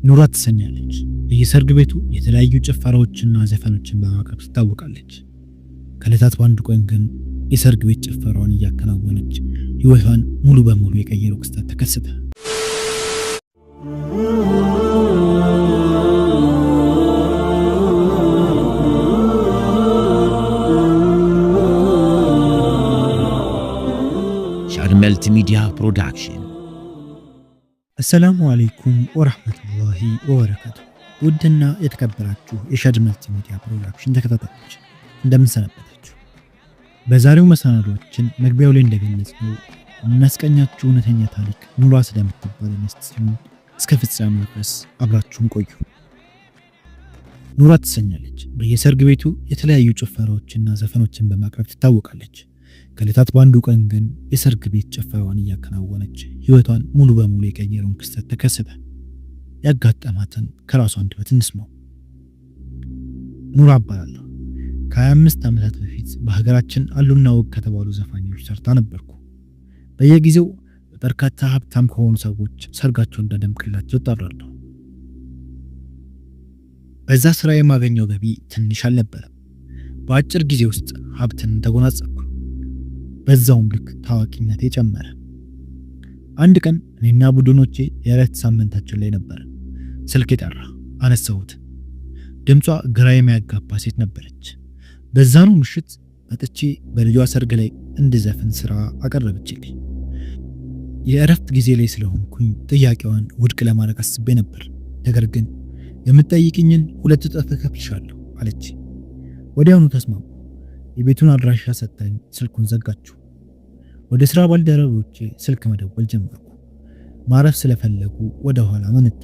ኑራ ትሰኛለች። በየሰርግ ቤቱ የተለያዩ ጭፈራዎችና ዘፈኖችን በማቅረብ ትታወቃለች። ከዕለታት በአንዱ ቀን ግን የሰርግ ቤት ጭፈራዋን እያከናወነች ህይወቷን ሙሉ በሙሉ የቀየረው ክስተት ተከሰተ። ሻድ መልቲሚዲያ ፕሮዳክሽን። አሰላሙ አለይኩም ወራህመቱላሂ ወበረካቱ። ውድና የተከበራችሁ የሻድ መልቲሚዲያ ፕሮዳክሽን ተከታታዮች እንደምን ሰነበታችሁ? በዛሬው መሰናዷችን መግቢያው ላይ እንደገለጽነው እናስቀኛችሁ እውነተኛ ታሪክ ኑራ ስለምትባል እንስት ሲሆን እስከ ፍጻሜው ድረስ አብራችሁን ቆዩ። ኑራ ትሰኛለች። በየሰርግ ቤቱ የተለያዩ ጭፈራዎችና ዘፈኖችን በማቅረብ ትታወቃለች። ከዕለታት በአንዱ ቀን ግን የሰርግ ቤት ጭፈራዋን እያከናወነች ህይወቷን ሙሉ በሙሉ የቀየረውን ክስተት ተከሰተ። ያጋጠማትን ከራሷ አንደበት እንስማው። ኑራ እባላለሁ። ከ25 ዓመታት በፊት በሀገራችን አሉና ወግ ከተባሉ ዘፋኞች ሰርታ ነበርኩ። በየጊዜው በርካታ ሀብታም ከሆኑ ሰዎች ሰርጋቸውን እንዳደምቅላቸው እጣራለሁ። በዛ ስራ የማገኘው ገቢ ትንሽ አልነበረም። በአጭር ጊዜ ውስጥ ሀብትን ተጎናጸፍኩ። በዛውም ልክ ታዋቂነቴ ጨመረ። አንድ ቀን እኔና ቡድኖቼ የእረፍት ሳምንታችን ላይ ነበር። ስልክ ጠራ። አነሳሁት። ድምጿ ግራ የሚያጋባ ሴት ነበረች። በዛኑ ምሽት መጥቼ በልጇ ሰርግ ላይ እንድዘፍን ስራ አቀረበችልኝ። የእረፍት ጊዜ ላይ ስለሆንኩኝ ጥያቄዋን ውድቅ ለማድረግ አስቤ ነበር። ነገር ግን የምትጠይቅኝን 2 እጥፍ እከፍልሻለሁ አለች። ወዲያውኑ ተስማሙ። የቤቱን አድራሻ ሰጠኝ። ስልኩን ዘጋችሁ። ወደ ስራ ባልደረቦቼ ስልክ መደወል ጀመርኩ። ማረፍ ስለፈለጉ ወደ ኋላ መነቱ።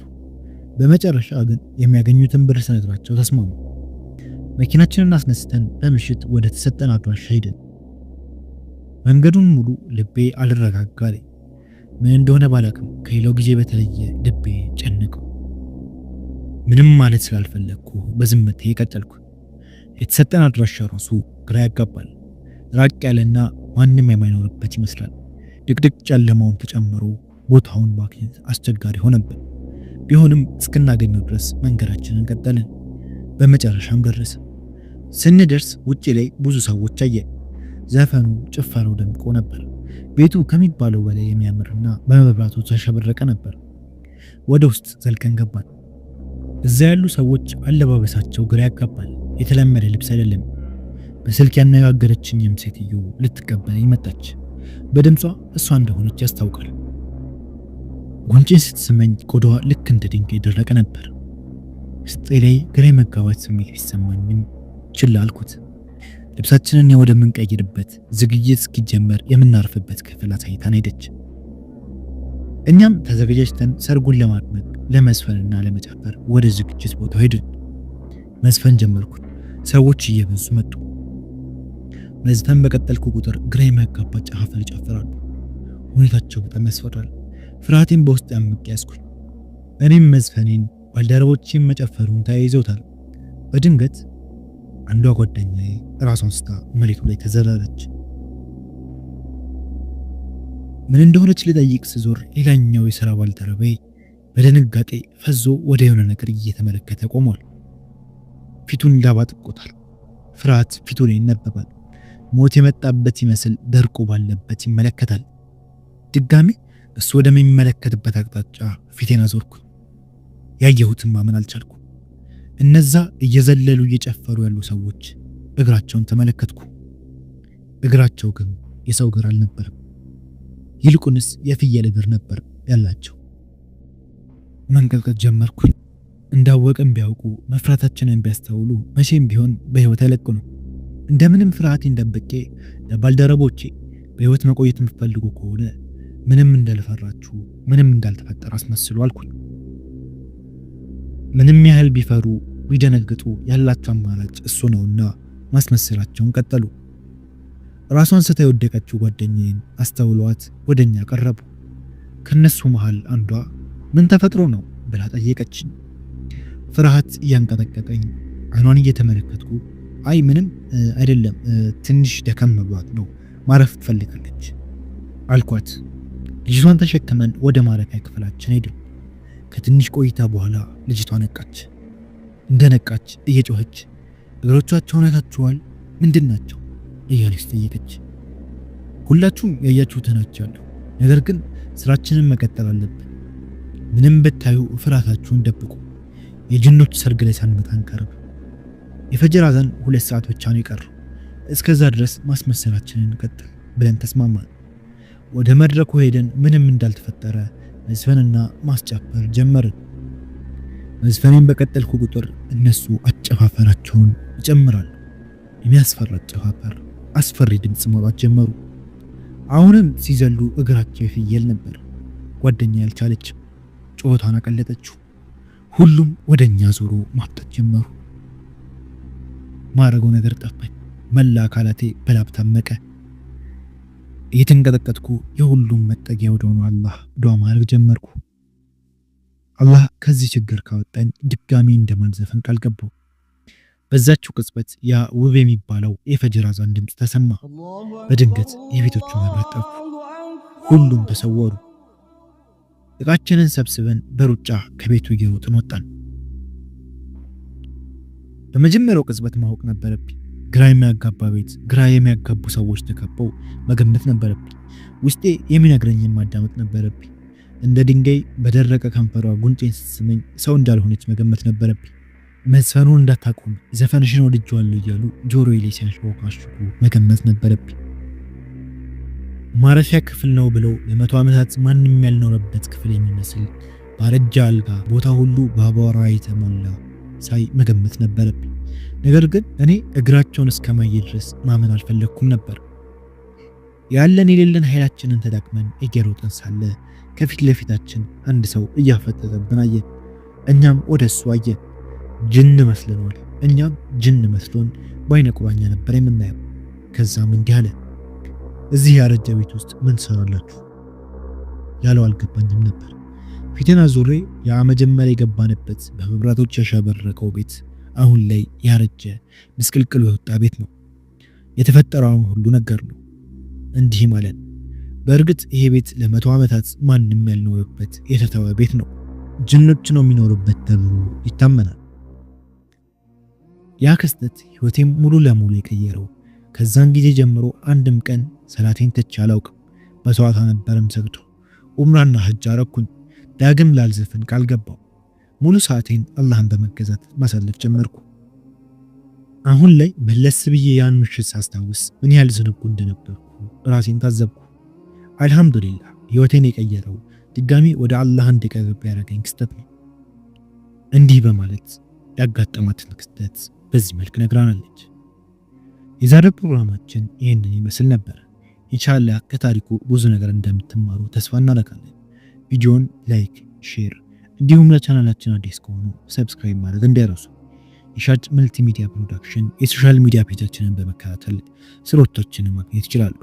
በመጨረሻ ግን የሚያገኙትን ብር ስነግራቸው ተስማሙ። መኪናችንን አስነስተን በምሽት ወደ ተሰጠን አድራሻ ሄድን። መንገዱን ሙሉ ልቤ አልረጋጋ አለኝ። ምን እንደሆነ ባላቅም ከሌላው ጊዜ በተለየ ልቤ ጨነቀው። ምንም ማለት ስላልፈለግኩ በዝምቴ ቀጠልኩ። የተሰጠን አድራሻ ራሱ ግራ ያጋባል። ራቅ ያለና ማንም የማይኖርበት ይመስላል። ድቅድቅ ጨለማውን ተጨምሮ ቦታውን ማግኘት አስቸጋሪ ሆነብን። ቢሆንም እስክናገኘው ድረስ መንገዳችንን ቀጠልን። በመጨረሻም ደረሰ። ስንደርስ ውጪ ላይ ብዙ ሰዎች አየን። ዘፈኑ፣ ጭፈራው ደምቆ ነበር። ቤቱ ከሚባለው በላይ የሚያምርና በመብራቱ ተሸበረቀ ነበር። ወደ ውስጥ ዘልቀን ገባን። እዛ ያሉ ሰዎች አለባበሳቸው ግራ ያጋባል። የተለመደ ልብስ አይደለም። በስልክ ያነጋገረችኝም ሴትዮ ልትቀበለኝ መጣች። በድምጿ እሷ እንደሆነች ያስታውቃል። ጉንጬን ስትስመኝ ቆዳዋ ልክ እንደ ድንጋይ ደረቀ ነበር። ውስጤ ላይ ግራ መጋባት ስሜት ቢሰማኝም ችላ አልኩት። ልብሳችንን ወደምንቀይርበት ዝግጅት እስኪጀመር የምናርፍበት ክፍል አሳይታን ሄደች። እኛም ተዘጋጅተን ሰርጉን ለማድመቅ ለመዝፈንና ለመጨፈር ወደ ዝግጅት ቦታው ሄድን። መዝፈን ጀመርኩ። ሰዎች እየበዙ መጡ። መዝፈን በቀጠልኩ ቁጥር ግራ የሚያጋባ ጨፋፈር ይጨፍራሉ። ሁኔታቸው በጣም ያስፈራል። ፍርሃቴን በውስጥ ያምቄ ያዝኩኝ። እኔም መዝፈኔን ባልደረቦቼም መጨፈሩን ተያይዘውታል። በድንገት አንዷ ጓደኛዬ ራሷን ስታ መሬቱ ላይ ተዘረረች። ምን እንደሆነች ልጠይቅ ስዞር ሌላኛው የሥራ ባልደረባዬ በድንጋጤ ፈዞ ወደ የሆነ ነገር እየተመለከተ ቆሟል። ፊቱን ላባ ጥቆታል። ፍርሃት ፊቱ ላይ ይነበባል። ሞት የመጣበት ይመስል ደርቆ ባለበት ይመለከታል። ድጋሚ እሱ ወደሚመለከትበት አቅጣጫ ፊቴን አዞርኩ። ያየሁትን ማመን አልቻልኩ። እነዛ እየዘለሉ እየጨፈሩ ያሉ ሰዎች እግራቸውን ተመለከትኩ። እግራቸው ግን የሰው እግር አልነበረም። ይልቁንስ የፍየል እግር ነበር ያላቸው። መንቀጥቀጥ ጀመርኩ። እንዳወቅም ቢያውቁ መፍራታችንን ቢያስተውሉ መቼም ቢሆን በህይወት አይለቁም። እንደምንም ፍርሃቴን ደብቄ ለባልደረቦቼ በህይወት መቆየት የምትፈልጉ ከሆነ ምንም እንዳልፈራችሁ ምንም እንዳልተፈጠረ አስመስሉ አልኩኝ። ምንም ያህል ቢፈሩ ቢደነግጡ ያላቸው አማራጭ እሱ ነውና ማስመሰላቸውን ቀጠሉ። ራሷን ስታ የወደቀችው ጓደኛዬን አስተውሏት ወደኛ ቀረቡ። ከነሱ መሃል አንዷ ምን ተፈጥሮ ነው ብላ ጠየቀችኝ። ፍርሃት እያንቀጠቀጠኝ አይኗን እየተመለከትኩ አይ ምንም አይደለም ትንሽ ደከም ብሏት ነው ማረፍ ትፈልጋለች አልኳት። ልጅቷን ተሸክመን ወደ ማረፊያ ክፍላችን ሄድን። ከትንሽ ቆይታ በኋላ ልጅቷ ነቃች። እንደነቃች እየጮኸች እግሮቻቸውን አይታችኋል? ምንድን ናቸው እያለች ጠየቀች። ሁላችሁም ያያችሁትን አይቻለሁ፣ ነገር ግን ስራችንን መቀጠል አለብን። ምንም ብታዩ ፍርሃታችሁን ደብቁ። የጅኖች ሰርግ ላይ ሳንመጣ አንቀርብ። የፈጅር አዛን 2 ሰዓት ብቻ ነው የቀረው። እስከዛ ድረስ ማስመሰላችንን እንቀጥል ብለን ተስማማን። ወደ መድረኩ ሄደን ምንም እንዳልተፈጠረ መዝፈንና ማስጨፈር ጀመርን። መዝፈኔን በቀጠልኩ ቁጥር እነሱ አጨፋፈራቸውን ይጨምራሉ። የሚያስፈራ አጨፋፈር፣ አስፈሪ ድምፅ ማውጣት ጀመሩ። አሁንም ሲዘሉ እግራቸው የፍየል ነበር። ጓደኛ ያልቻለች ጩኸቷን አቀለጠችው። ሁሉም ወደኛ ዞሮ ማፍጠት ጀመሩ። ማረገው ነገር ጠፋኝ። መላ አካላቴ በላብ ታመቀ። እየተንቀጠቀጥኩ የሁሉም መጠጊያ ወደሆነ አላህ ዱዓ ማድረግ ጀመርኩ። አላህ ከዚህ ችግር ካወጣኝ ድጋሚ እንደማልዘፈን ቃል ገባሁ። በዛችው ቅጽበት ያ ውብ የሚባለው የፈጅር አዛን ድምፅ ተሰማ። በድንገት የቤቶቹ መብራት ጠፉ። ሁሉም ተሰወሩ። እቃችንን ሰብስበን በሩጫ ከቤቱ እየሮጥን ወጣን። በመጀመሪያው ቅጽበት ማወቅ ነበረብኝ። ግራ የሚያጋባ ቤት፣ ግራ የሚያጋቡ ሰዎች ተከበው መገመት ነበረብኝ። ውስጤ የሚነግረኝን ማዳመጥ ነበረብኝ። እንደ ድንጋይ በደረቀ ከንፈሯ ጉንጬን ስትስመኝ ሰው እንዳልሆነች መገመት ነበረብኝ። መዝፈኑን እንዳታቆም ዘፈንሽን ወድጄዋለሁ እያሉ ጆሮዬ ላይ ሲያንሾካሹኩ መገመት ነበረብኝ። ማረፊያ ክፍል ነው ብለው ለ100 ዓመታት ማንም ያልኖረበት ክፍል የሚመስል ባረጃ አልጋ፣ ቦታ ሁሉ በአቧራ የተሞላ ሳይ መገመት ነበረብኝ። ነገር ግን እኔ እግራቸውን እስከማየት ድረስ ማመን አልፈለግኩም ነበር። ያለን የሌለን ኃይላችንን ተጠቅመን እየሮጥን ሳለ ከፊት ለፊታችን አንድ ሰው እያፈጠጠብን አየን። እኛም ወደ እሱ አየን። ጅን መስለናል። እኛም ጅን መስሎን በአይነ ቁራኛ ነበር የምናየው። ከዛም እንዲህ አለ፣ እዚህ ያረጀ ቤት ውስጥ ምን ትሰራላችሁ ያለው አልገባኝም ነበር። ፊቴን አዙሬ ያ መጀመሪያ የገባንበት በመብራቶች ያሸበረቀው ቤት አሁን ላይ ያረጀ ምስቅልቅሉ የወጣ ቤት ነው። የተፈጠረውን ሁሉ ነገር ነው። እንዲህ ማለት በእርግጥ ይሄ ቤት ለ100 ዓመታት ማንም ያልኖረበት የተተወ ቤት ነው። ጅኖች ነው የሚኖሩበት ተብሎ ይታመናል። ያ ክስተት ህይወቴን ሙሉ ለሙሉ የቀየረው። ከዛን ጊዜ ጀምሮ አንድም ቀን ሰላቴን ትቼ አላውቅም። በሰዋታ ነበርም ሰግቶ ኡምራና ሐጅ አረኩኝ። ዳግም ላልዘፍን ቃል ገባው። ሙሉ ሰዓቴን አላህን በመገዛት ማሳለፍ ጀመርኩ። አሁን ላይ መለስ ብዬ ያን ምሽት ሳስታውስ ምን ያህል ዝንጉ እንደነበርኩ ራሴን ታዘብኩ። አልহামዱሊላህ ህይወቴን የቀየረው ድጋሚ ወደ አላህ እንድቀርብ ያደረገኝ ክስተት ነው። እንዲህ በማለት ያጋጠማትን ክስተት በዚህ መልክ ነግራናለች። የዛሬው ፕሮግራማችን ይህንን ይመስል ነበር። ኢንሻአላህ ከታሪኩ ብዙ ነገር እንደምትማሩ ተስፋ እናደርጋለን። ቪዲዮን ላይክ፣ ሼር እንዲሁም ለቻናላችን አዲስ ከሆኑ ሰብስክራይብ ማድረግ እንዳይረሱ። የሻድ መልቲሚዲያ ፕሮዳክሽን የሶሻል ሚዲያ ፔጃችንን በመከታተል ስራዎቻችንን ማግኘት ይችላሉ።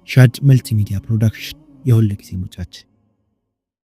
ሻድ መልቲሚዲያ ፕሮዳክሽን የሁሉ ጊዜ ምርጫችን።